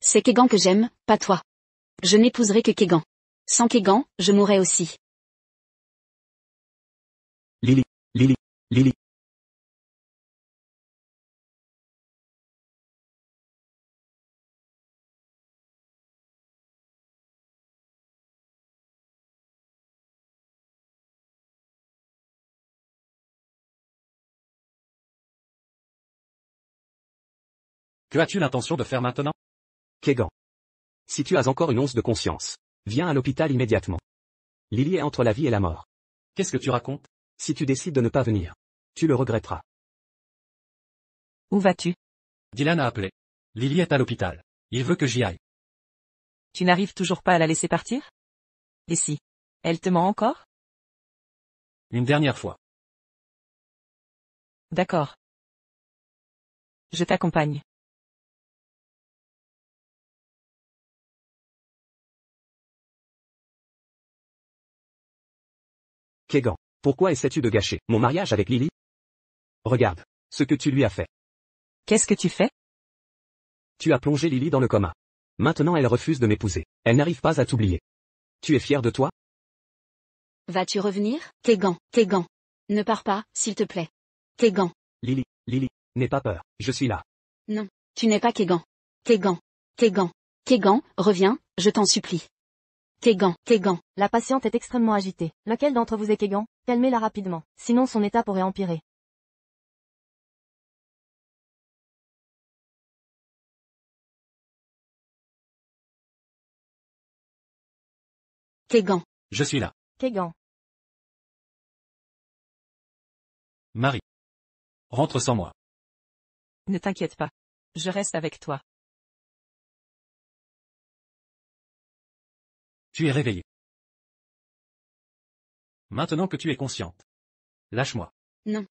C'est Kegan que j'aime, pas toi. Je n'épouserai que Kegan. Sans Kegan, je mourrai aussi. Lily, Lily, Lily. Que as-tu l'intention de faire maintenant? Kegan. Si tu as encore une once de conscience, viens à l'hôpital immédiatement. Lily est entre la vie et la mort. Qu'est-ce que tu racontes? Si tu décides de ne pas venir, tu le regretteras. Où vas-tu? Dylan a appelé. Lily est à l'hôpital. Il veut que j'y aille. Tu n'arrives toujours pas à la laisser partir? Et si? Elle te ment encore? Une dernière fois. D'accord. Je t'accompagne. Kegan, pourquoi essaies-tu de gâcher mon mariage avec Lily? Regarde ce que tu lui as fait. Qu'est-ce que tu fais? Tu as plongé Lily dans le coma. Maintenant elle refuse de m'épouser. Elle n'arrive pas à t'oublier. Tu es fier de toi? Vas-tu revenir? Kegan, Kegan. Ne pars pas, s'il te plaît. Kegan. Lily, Lily, n'aie pas peur, je suis là. Non, tu n'es pas Kegan. Kegan. Kegan. Kegan, reviens, je t'en supplie. Kegan, Kegan. La patiente est extrêmement agitée. Lequel d'entre vous est Kegan? Calmez-la rapidement. Sinon son état pourrait empirer. Kegan. Je suis là. Kegan. Marie. Rentre sans moi. Ne t'inquiète pas. Je reste avec toi. Tu es réveillée. Maintenant que tu es consciente. Lâche-moi. Non.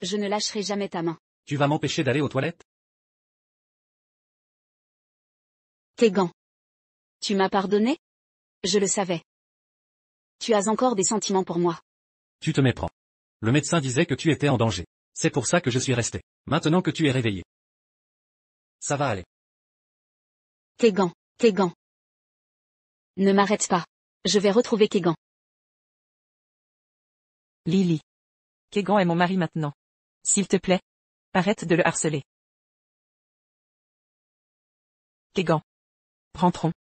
Je ne lâcherai jamais ta main. Tu vas m'empêcher d'aller aux toilettes? Kegan. Tu m'as pardonné? Je le savais. Tu as encore des sentiments pour moi. Tu te méprends. Le médecin disait que tu étais en danger. C'est pour ça que je suis resté. Maintenant que tu es réveillé. Ça va aller. Kegan, Kegan. Ne m'arrête pas. Je vais retrouver Kegan. Lily. Kegan est mon mari maintenant. S'il te plaît, arrête de le harceler. Kegan. Rentrons.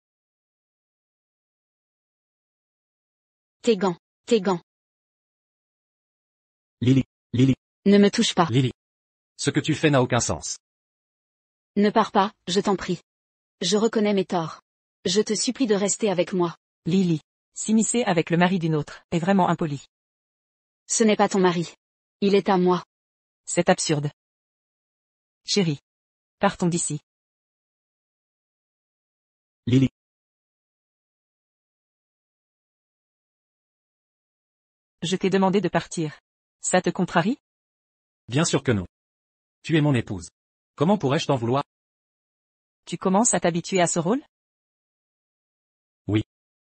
Kegan, Kegan. Lily, Lily, Ne me touche pas. Lily. Ce que tu fais n'a aucun sens. Ne pars pas, je t'en prie. Je reconnais mes torts. Je te supplie de rester avec moi. Lily. S'immiscer avec le mari d'une autre est vraiment impoli. Ce n'est pas ton mari. Il est à moi. C'est absurde. Chérie. Partons d'ici. Lily. Je t'ai demandé de partir. Ça te contrarie? Bien sûr que non. Tu es mon épouse. Comment pourrais-je t'en vouloir? Tu commences à t'habituer à ce rôle? Oui.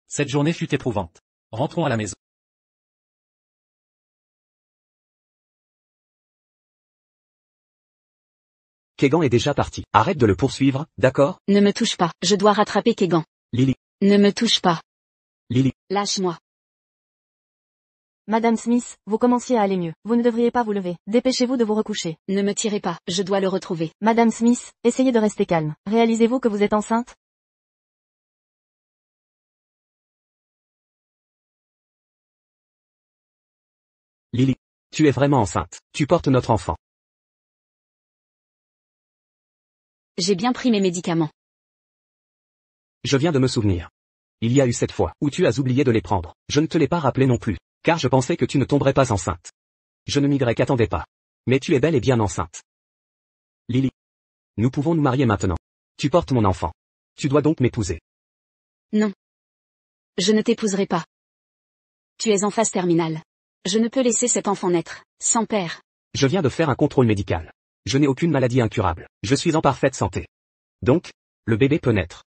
Cette journée fut éprouvante. Rentrons à la maison. Kegan est déjà parti. Arrête de le poursuivre, d'accord? Ne me touche pas, je dois rattraper Kegan. Lily. Ne me touche pas. Lily. Lâche-moi. Madame Smith, vous commenciez à aller mieux. Vous ne devriez pas vous lever. Dépêchez-vous de vous recoucher. Ne me tirez pas, je dois le retrouver. Madame Smith, essayez de rester calme. Réalisez-vous que vous êtes enceinte? Lily. Tu es vraiment enceinte. Tu portes notre enfant. J'ai bien pris mes médicaments. Je viens de me souvenir. Il y a eu cette fois où tu as oublié de les prendre. Je ne te l'ai pas rappelé non plus, car je pensais que tu ne tomberais pas enceinte. Je ne m'y attendais pas. Mais tu es bel et bien enceinte. Lily. Nous pouvons nous marier maintenant. Tu portes mon enfant. Tu dois donc m'épouser. Non. Je ne t'épouserai pas. Tu es en phase terminale. Je ne peux laisser cet enfant naître, sans père. Je viens de faire un contrôle médical. Je n'ai aucune maladie incurable. Je suis en parfaite santé. Donc, le bébé peut naître.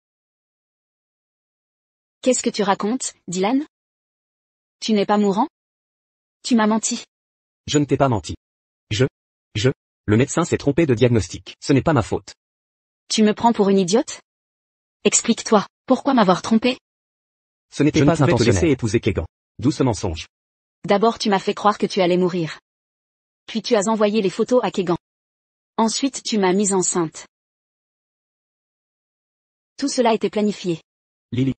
Qu'est-ce que tu racontes, Dylan? Tu n'es pas mourant? Tu m'as menti. Je ne t'ai pas menti. Le médecin s'est trompé de diagnostic. Ce n'est pas ma faute. Tu me prends pour une idiote? Explique-toi, pourquoi m'avoir trompé? Ce n'était pas intentionnel. Je ne pouvais te laisser épouser Kegan. D'où ce mensonge. D'abord tu m'as fait croire que tu allais mourir. Puis tu as envoyé les photos à Kegan. Ensuite tu m'as mise enceinte. Tout cela était planifié. Lily.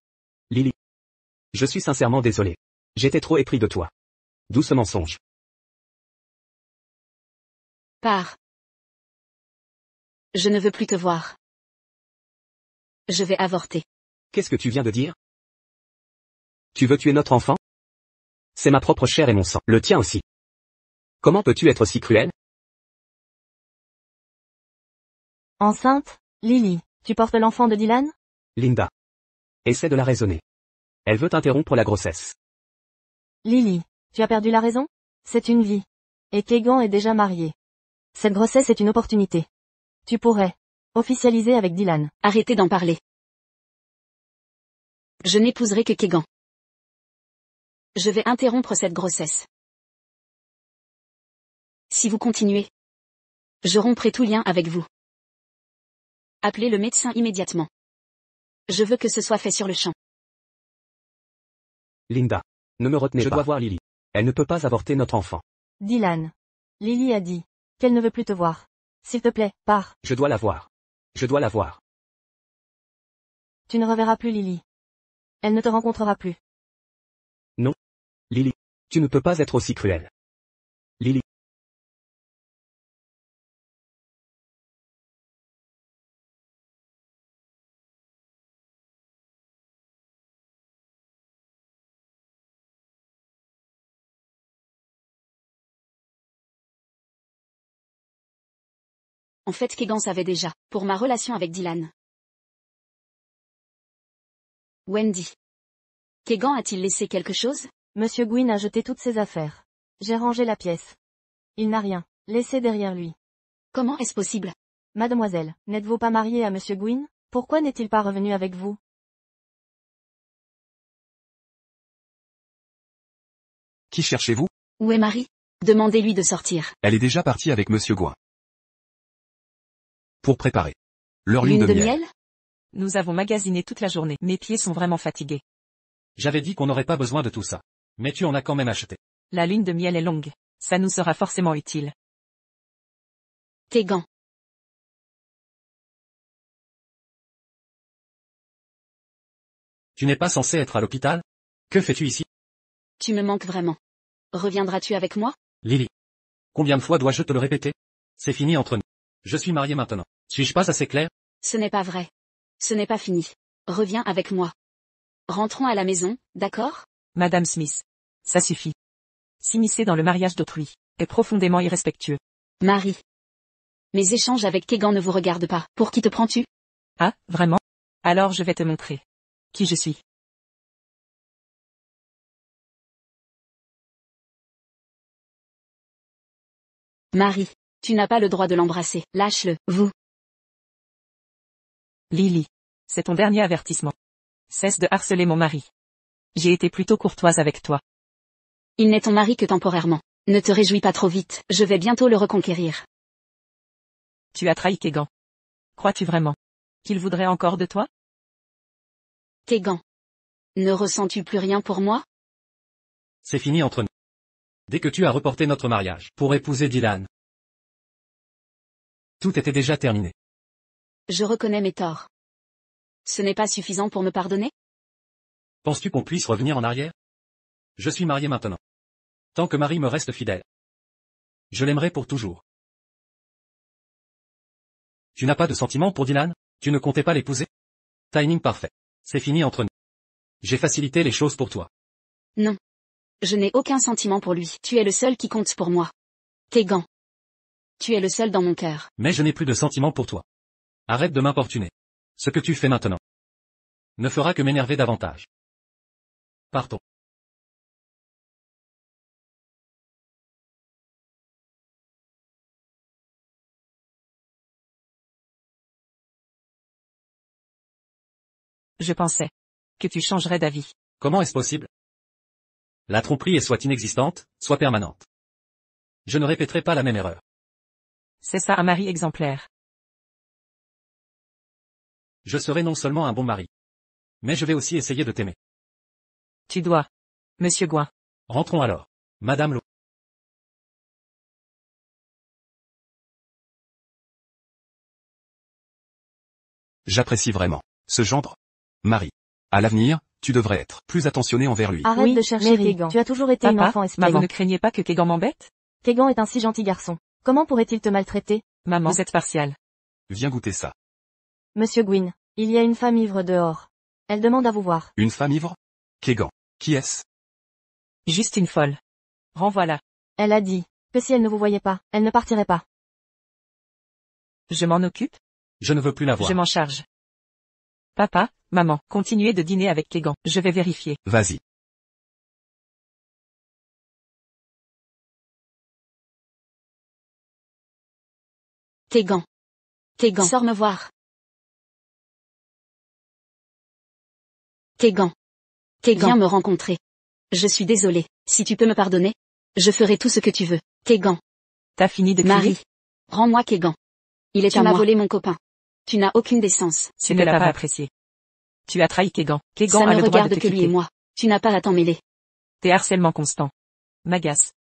Je suis sincèrement désolé. J'étais trop épris de toi. D'où ce mensonge. Pars. Je ne veux plus te voir. Je vais avorter. Qu'est-ce que tu viens de dire? Tu veux tuer notre enfant? C'est ma propre chair et mon sang. Le tien aussi. Comment peux-tu être si cruel? Enceinte? Lily, tu portes l'enfant de Dylan? Linda. Essaie de la raisonner. Elle veut interrompre la grossesse. Lily, tu as perdu la raison? C'est une vie. Et Kegan est déjà marié. Cette grossesse est une opportunité. Tu pourrais officialiser avec Dylan. Arrêtez d'en parler. Je n'épouserai que Kegan. Je vais interrompre cette grossesse. Si vous continuez, je romprai tout lien avec vous. Appelez le médecin immédiatement. Je veux que ce soit fait sur le champ. Linda. Ne me retenez pas. Je dois voir Lily. Elle ne peut pas avorter notre enfant. Dylan. Lily a dit qu'elle ne veut plus te voir. S'il te plaît, pars. Je dois la voir. Tu ne reverras plus Lily. Elle ne te rencontrera plus. Non. Lily. Tu ne peux pas être aussi cruelle. Lily. En fait Kegan savait déjà, pour ma relation avec Dylan. Wendy. Kegan a-t-il laissé quelque chose? Monsieur Gwyn a jeté toutes ses affaires. J'ai rangé la pièce. Il n'a rien laissé derrière lui. Comment est-ce possible? Mademoiselle, n'êtes-vous pas mariée à Monsieur Gwyn? Pourquoi n'est-il pas revenu avec vous? Qui cherchez-vous? Où est Marie? Demandez-lui de sortir. Elle est déjà partie avec Monsieur Gouin. Pour préparer leur lune Lune de de miel. miel? Nous avons magasiné toute la journée. Mes pieds sont vraiment fatigués. J'avais dit qu'on n'aurait pas besoin de tout ça. Mais tu en as quand même acheté. La lune de miel est longue. Ça nous sera forcément utile. Kegan. Tu n'es pas censé être à l'hôpital? Que fais-tu ici? Tu me manques vraiment. Reviendras-tu avec moi? Lily. Combien de fois dois-je te le répéter? C'est fini entre nous. Je suis marié maintenant. Suis-je pas assez clair? Ce n'est pas vrai. Ce n'est pas fini. Reviens avec moi. Rentrons à la maison, d'accord? Madame Smith. Ça suffit. S'immiscer dans le mariage d'autrui est profondément irrespectueux. Marie. Mes échanges avec Kegan ne vous regardent pas. Pour qui te prends-tu? Ah, vraiment? Alors je vais te montrer qui je suis. Marie, tu n'as pas le droit de l'embrasser. Lâche-le, vous. Lily. C'est ton dernier avertissement. Cesse de harceler mon mari. J'ai été plutôt courtoise avec toi. Il n'est ton mari que temporairement. Ne te réjouis pas trop vite, je vais bientôt le reconquérir. Tu as trahi Kegan. Crois-tu vraiment qu'il voudrait encore de toi? Kegan. Ne ressens-tu plus rien pour moi? C'est fini entre nous. Dès que tu as reporté notre mariage pour épouser Dylan, tout était déjà terminé. Je reconnais mes torts. Ce n'est pas suffisant pour me pardonner? Penses-tu qu'on puisse revenir en arrière? Je suis marié maintenant. Tant que Marie me reste fidèle, je l'aimerai pour toujours. Tu n'as pas de sentiment pour Dylan? Tu ne comptais pas l'épouser? Timing parfait. C'est fini entre nous. J'ai facilité les choses pour toi. Non. Je n'ai aucun sentiment pour lui. Tu es le seul qui compte pour moi. Kegan. Tu es le seul dans mon cœur. Mais je n'ai plus de sentiment pour toi. Arrête de m'importuner. Ce que tu fais maintenant ne fera que m'énerver davantage. Partons. Je pensais que tu changerais d'avis. Comment est-ce possible? La tromperie est soit inexistante, soit permanente. Je ne répéterai pas la même erreur. C'est ça un mari exemplaire. Je serai non seulement un bon mari, mais je vais aussi essayer de t'aimer. Tu dois. Monsieur Gouin. Rentrons alors. Madame Lo. J'apprécie vraiment ce gendre. Marie. À l'avenir, tu devrais être plus attentionné envers lui. Arrête Oui, de chercher Mary. Kegan. Tu as toujours été une Papa, enfant maman, espiègle. vous ne craignez pas que Kegan m'embête? Kegan est un si gentil garçon. Comment pourrait-il te maltraiter? Maman, vous êtes partiale. Viens goûter ça. Monsieur Gwyn, il y a une femme ivre dehors. Elle demande à vous voir. Une femme ivre? Kegan. Qui est-ce? Juste une folle. Renvoie-la. Elle a dit que si elle ne vous voyait pas, elle ne partirait pas. Je m'en occupe? Je ne veux plus la voir. Je m'en charge. Papa, maman, continuez de dîner avec Kegan. Je vais vérifier. Vas-y. Kegan. Kegan. Sors me voir. Kegan. Kegan. Viens me rencontrer. Je suis désolée. Si tu peux me pardonner, je ferai tout ce que tu veux. Kegan. T'as fini de crier? Marie. Rends-moi Kegan. Il est à moi. Tu m'as volé mon copain. Tu n'as aucune décence. Tu ne l'as pas apprécié. Tu as trahi Kegan. Kegan Ça a ne le droit de regarde te que lui quitter. et moi. Tu n'as pas à t'en mêler. Tes harcèlements constants m'agacent.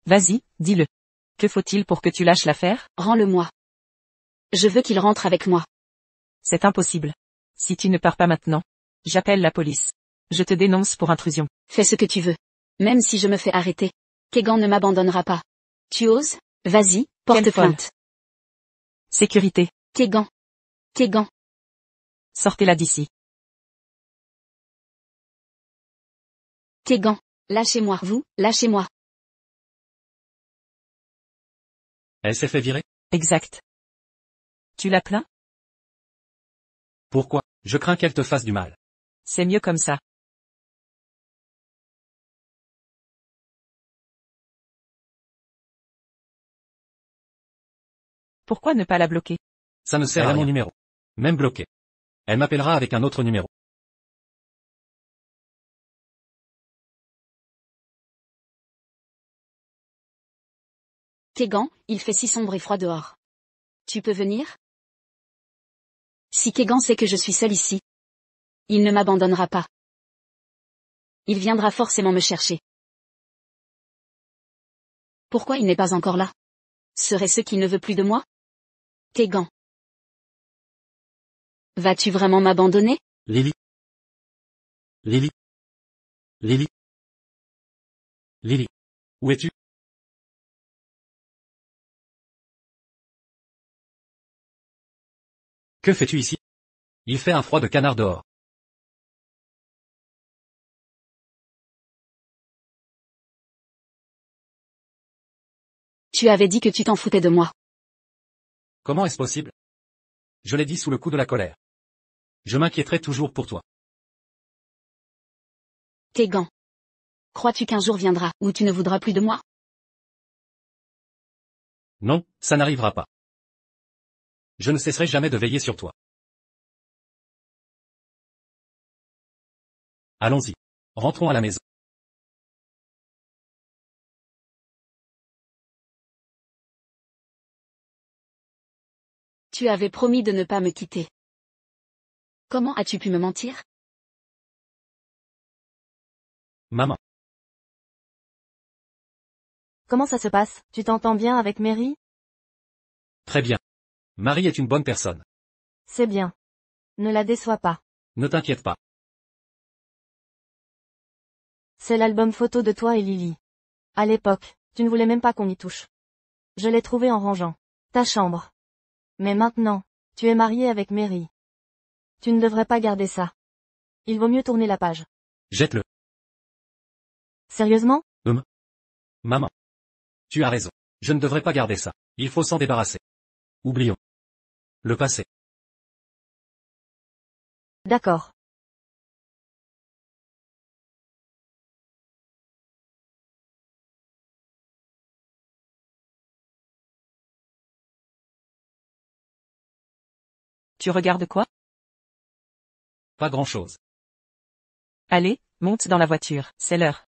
Vas-y, dis-le. Que faut-il pour que tu lâches l'affaire? Rends-le-moi. Je veux qu'il rentre avec moi. C'est impossible. Si tu ne pars pas maintenant, j'appelle la police. Je te dénonce pour intrusion. Fais ce que tu veux. Même si je me fais arrêter. Kegan ne m'abandonnera pas. Tu oses? Vas-y, porte Quelle folle. plainte. Sécurité. Kegan. Kegan. Sortez-la d'ici. Kegan. Lâchez-moi. Vous, lâchez-moi. Elle s'est fait virer? Exact. Tu l'as plaint? Pourquoi? Je crains qu'elle te fasse du mal. C'est mieux comme ça. Pourquoi ne pas la bloquer? Ça ne sert à mon numéro. Même bloqué. Elle m'appellera avec un autre numéro. Kegan, il fait si sombre et froid dehors. Tu peux venir? Si Kegan sait que je suis seule ici, il ne m'abandonnera pas. Il viendra forcément me chercher. Pourquoi il n'est pas encore là? Serait-ce qu'il ne veut plus de moi? Kegan. Vas-tu vraiment m'abandonner? Lily. Lily. Lily. Lily. Où es-tu? Que fais-tu ici? Il fait un froid de canard dehors. Tu avais dit que tu t'en foutais de moi. Comment est-ce possible? Je l'ai dit sous le coup de la colère. Je m'inquiéterai toujours pour toi. Kegan. Crois-tu qu'un jour viendra où tu ne voudras plus de moi? Non, ça n'arrivera pas. Je ne cesserai jamais de veiller sur toi. Allons-y. Rentrons à la maison. Tu avais promis de ne pas me quitter. Comment as-tu pu me mentir? Maman. Comment ça se passe? Tu t'entends bien avec Mary? Très bien. Marie est une bonne personne. C'est bien. Ne la déçois pas. Ne t'inquiète pas. C'est l'album photo de toi et Lily. À l'époque, tu ne voulais même pas qu'on y touche. Je l'ai trouvé en rangeant ta chambre. Mais maintenant, tu es marié avec Mary. Tu ne devrais pas garder ça. Il vaut mieux tourner la page. Jette-le. Sérieusement? Maman. Tu as raison. Je ne devrais pas garder ça. Il faut s'en débarrasser. Oublions. Le passé. D'accord. Tu regardes quoi? Pas grand-chose. Allez, monte dans la voiture, c'est l'heure.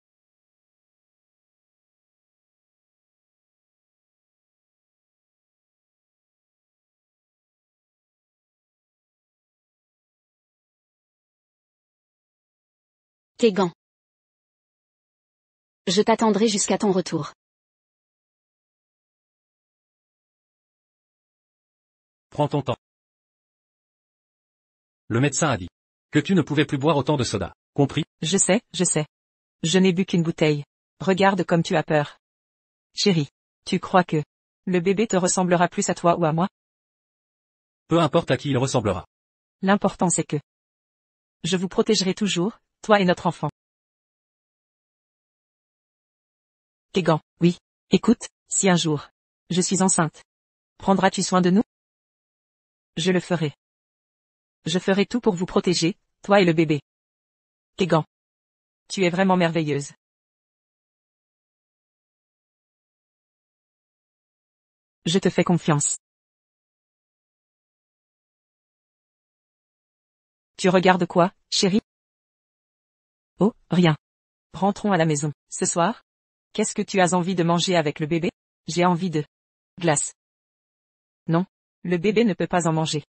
Kegan. Je t'attendrai jusqu'à ton retour. Prends ton temps. Le médecin a dit que tu ne pouvais plus boire autant de soda. Compris? Je sais. Je n'ai bu qu'une bouteille. Regarde comme tu as peur. Chérie, tu crois que le bébé te ressemblera plus à toi ou à moi? Peu importe à qui il ressemblera. L'important c'est que je vous protégerai toujours, toi et notre enfant. Kegan, oui. Écoute, si un jour je suis enceinte, prendras-tu soin de nous? Je le ferai. Je ferai tout pour vous protéger, toi et le bébé. Kegan. Tu es vraiment merveilleuse. Je te fais confiance. Tu regardes quoi, chérie? Oh, rien. Rentrons à la maison. Ce soir? Qu'est-ce que tu as envie de manger avec le bébé? J'ai envie de glace. Non, le bébé ne peut pas en manger.